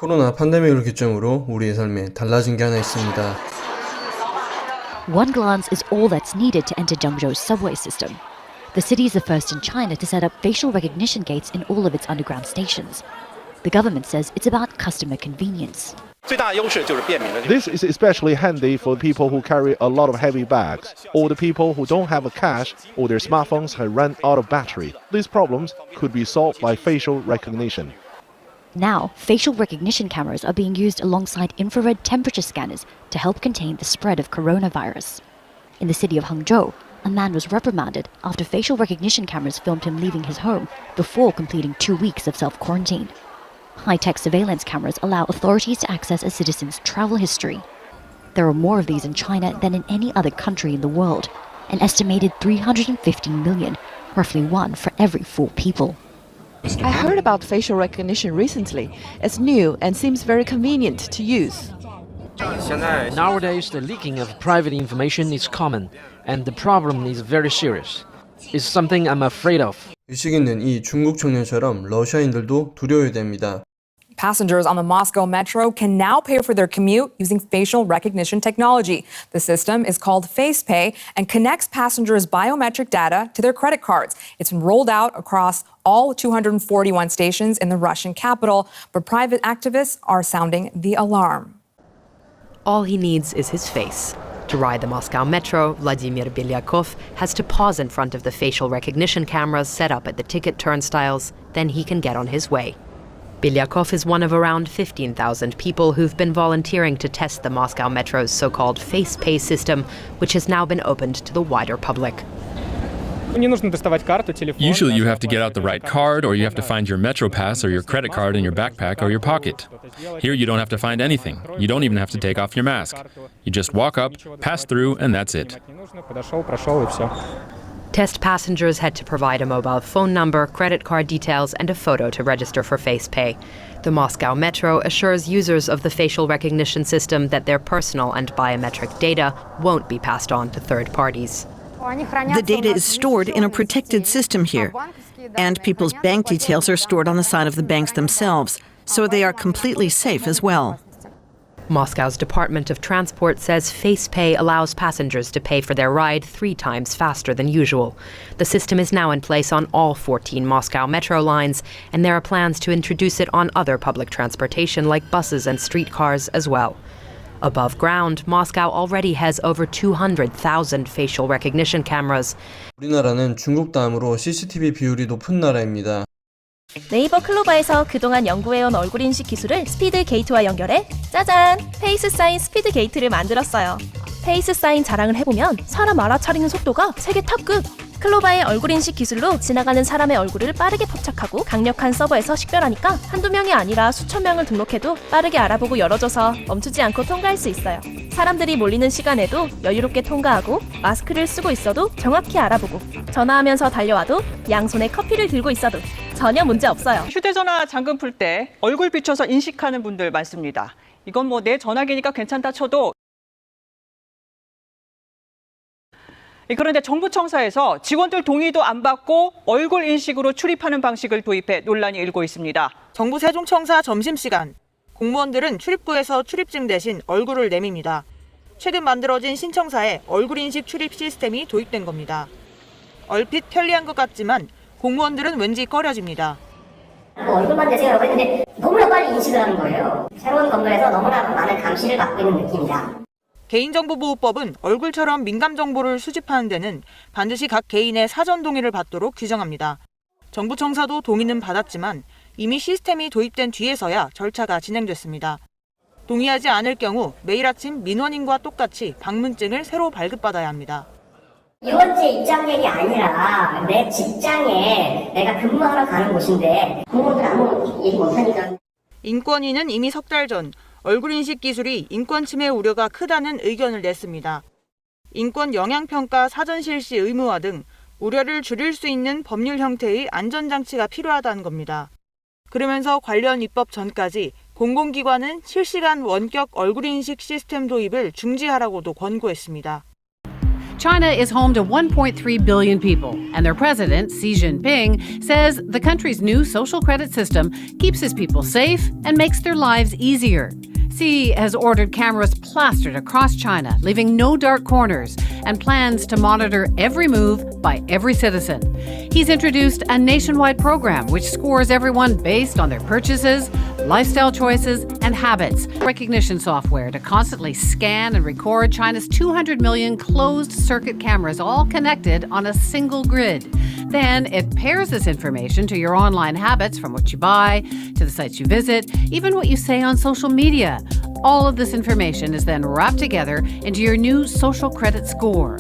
코로나 팬데믹을 기점으로 우리의 삶에 달라진 게 하나 있습니다. One glance is all that's needed to enter Zhengzhou's subway system. The city is the first in China to set up facial recognition gates in all of its underground stations. The government says it's about customer convenience. This is especially handy for people who carry a lot of heavy bags, or the people who don't have a cash or their smartphones have run out of battery. These problems could be solved by facial recognition. Now, facial recognition cameras are being used alongside infrared temperature scanners to help contain the spread of coronavirus. In the city of Hangzhou, a man was reprimanded after facial recognition cameras filmed him leaving his home before completing 2 weeks of self-quarantine. High-tech surveillance cameras allow authorities to access a citizen's travel history. There are more of these in China than in any other country in the world, an estimated 350 million, roughly one for every 4 people. I heard about facial recognition recently. It's new and seems very convenient to use. Nowadays, the leaking of private information is common, and the problem is very serious. It's something I'm afraid of. 의식 있는 이 중국 청년처럼 러시아인들도 두려워야 됩니다. Passengers on the Moscow metro can now pay for their commute using facial recognition technology. The system is called FacePay and connects passengers' biometric data to their credit cards. It's been rolled out across all 241 stations in the Russian capital, but private activists are sounding the alarm. All he needs is his face. To ride the Moscow metro, Vladimir Belyakov has to pause in front of the facial recognition cameras set up at the ticket turnstiles. Then he can get on his way. Belyakov is one of around 15,000 people who've been volunteering to test the Moscow metro's so-called FacePay system, which has now been opened to the wider public. Usually you have to get out the right card, or you have to find your Metro Pass or your credit card in your backpack or your pocket. Here you don't have to find anything. You don't even have to take off your mask. You just walk up, pass through, and that's it. Test passengers had to provide a mobile phone number, credit card details, and a photo to register for FacePay. The Moscow Metro assures users of the facial recognition system that their personal and biometric data won't be passed on to third parties. The data is stored in a protected system here, and people's bank details are stored on the side of the banks themselves, so they are completely safe as well. Moscow's Department of Transport says FacePay allows passengers to pay for their ride 3 times faster than usual. The system is now in place on all 14 Moscow metro lines, and there are plans to introduce it on other public transportation like buses and streetcars as well. Above ground, Moscow already has over 200,000 facial recognition cameras. 우리나라는 중국 다음으로 CCTV 비율이 높은 나라입니다. 네이버 클로바에서 그동안 연구해온 얼굴 인식 기술을 스피드 게이트와 연결해 짜잔! 페이스 사인 스피드 게이트를 만들었어요. 페이스 사인 자랑을 해보면 사람 알아차리는 속도가 세계 탑급! 클로바의 얼굴 인식 기술로 지나가는 사람의 얼굴을 빠르게 포착하고 강력한 서버에서 식별하니까 한두 명이 아니라 수천 명을 등록해도 빠르게 알아보고 열어줘서 멈추지 않고 통과할 수 있어요. 사람들이 몰리는 시간에도 여유롭게 통과하고 마스크를 쓰고 있어도 정확히 알아보고 전화하면서 달려와도 양손에 커피를 들고 있어도 전혀 문제 없어요. 휴대전화 잠금 풀 때 얼굴 비춰서 인식하는 분들 많습니다. 이건 뭐 내 전화기니까 괜찮다 쳐도 그런데 정부 청사에서 직원들 동의도 안 받고 얼굴 인식으로 출입하는 방식을 도입해 논란이 일고 있습니다. 정부 세종청사 점심시간, 공무원들은 출입구에서 출입증 대신 얼굴을 내밉니다. 최근 만들어진 신청사에 얼굴 인식 출입 시스템이 도입된 겁니다. 얼핏 편리한 것 같지만 공무원들은 왠지 꺼려집니다. 얼굴만 대세우라고 했는데 너무나 빨리 인식을 하는 거예요. 새로운 건물에서 너무나 많은 감시를 받고 있는 느낌이다. 개인정보보호법은 얼굴처럼 민감 정보를 수집하는 데는 반드시 각 개인의 사전 동의를 받도록 규정합니다. 정부 청사도 동의는 받았지만 이미 시스템이 도입된 뒤에서야 절차가 진행됐습니다. 동의하지 않을 경우 매일 아침 민원인과 똑같이 방문증을 새로 발급받아야 합니다. 유원지 입장객이 아니라 내 직장에 내가 근무하러 가는 곳인데 공무원들 아무 얘기 못하니까. 인권위는 이미 3달 전 얼굴인식 기술이 인권 침해 우려가 크다는 의견을 냈습니다. 인권 영향평가 사전 실시 의무화 등 우려를 줄일 수 있는 법률 형태의 안전장치가 필요하다는 겁니다. 그러면서 관련 입법 전까지 공공기관은 실시간 원격 얼굴인식 시스템 도입을 중지하라고도 권고했습니다. China is home to 1.3 billion people, and their president, Xi Jinping, says the country's new social credit system keeps its people safe and makes their lives easier. Xi has ordered cameras plastered across China, leaving no dark corners, and plans to monitor every move by every citizen. He's introduced a nationwide program which scores everyone based on their purchases, lifestyle choices, and habits. Recognition software to constantly scan and record China's 200 million closed-circuit cameras, all connected on a single grid. Then it pairs this information to your online habits, from what you buy to the sites you visit, even what you say on social media. All of this information is then wrapped together into your new social credit score.